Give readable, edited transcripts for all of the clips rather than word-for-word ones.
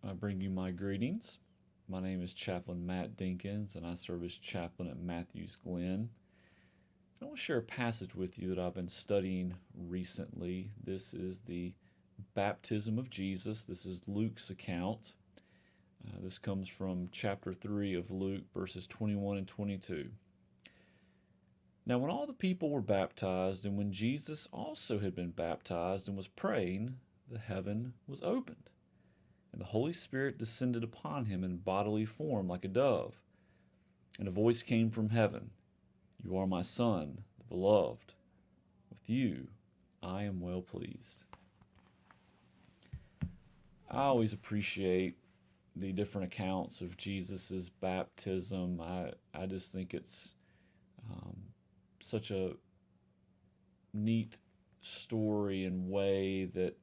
I bring you my greetings. My name is Chaplain Matt Dinkins, and I serve as chaplain at Matthews Glen. I want to share a passage with you that I've been studying recently. This is the baptism of Jesus. This is Luke's account. This comes from chapter 3 of Luke, verses 21 and 22. Now, when all the people were baptized, and when Jesus also had been baptized and was praying, the heaven was opened, and the Holy Spirit descended upon him in bodily form like a dove. And a voice came from heaven, "You are my Son, the beloved. With you I am well pleased." I always appreciate the different accounts of Jesus' baptism. I just think it's such a neat story and way that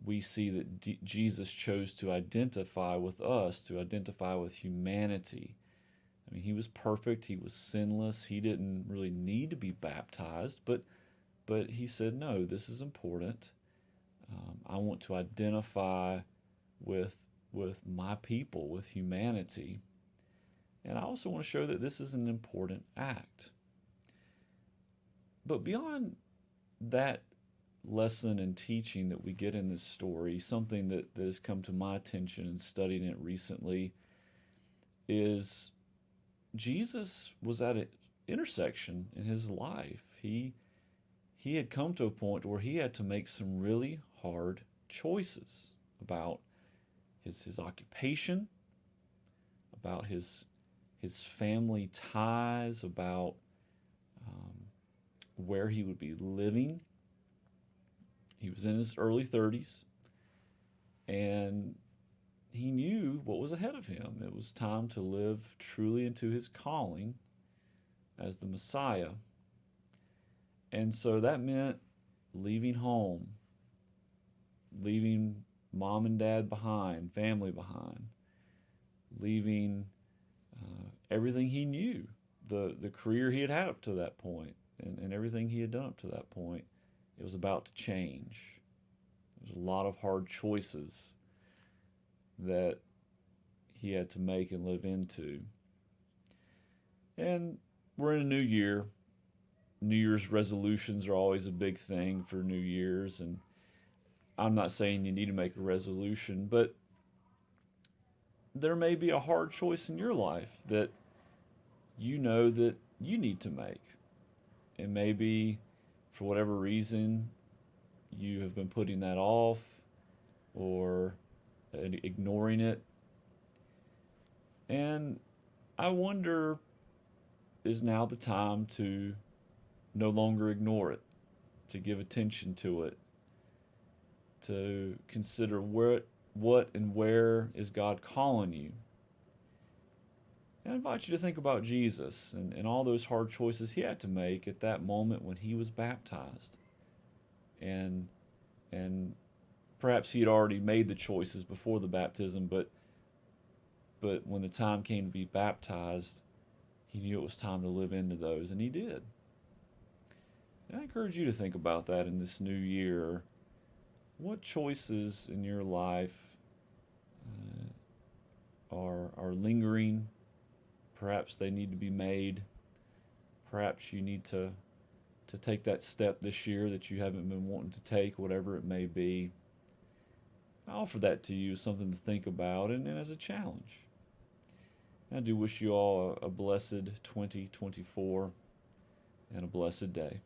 we see that Jesus chose to identify with us, to identify with humanity. I mean, he was perfect, he was sinless, he didn't really need to be baptized, but he said, no, this is important. I want to identify with my people, with humanity. And I also want to show that this is an important act. But beyond that lesson and teaching that we get in this story, something that has come to my attention in studying it recently, is Jesus was at an intersection in his life. He had come to a point where he had to make some really hard choices about his occupation, about his family ties, about where he would be living. He was in his early 30s, and he knew what was ahead of him. It was time to live truly into his calling as the Messiah. And so that meant leaving home, leaving mom and dad behind, family behind, leaving everything he knew, the career he had up to that point, and everything he had done up to that point. It was about to change. There's a lot of hard choices that he had to make and live into. And we're in a new year. New Year's resolutions are always a big thing for New Year's, and I'm not saying you need to make a resolution, but there may be a hard choice in your life that you know that you need to make. And maybe for whatever reason you have been putting that off or ignoring it. And I wonder, is now the time to no longer ignore it, to give attention to it, to consider what and where is God calling you? And I invite you to think about Jesus and all those hard choices he had to make at that moment when he was baptized. And perhaps he had already made the choices before the baptism, but when the time came to be baptized, he knew it was time to live into those, and he did. And I encourage you to think about that in this new year. What choices in your life are lingering? Perhaps they need to be made. Perhaps you need to take that step this year that you haven't been wanting to take, whatever it may be. I offer that to you as something to think about and as a challenge. I do wish you all a blessed 2024 and a blessed day.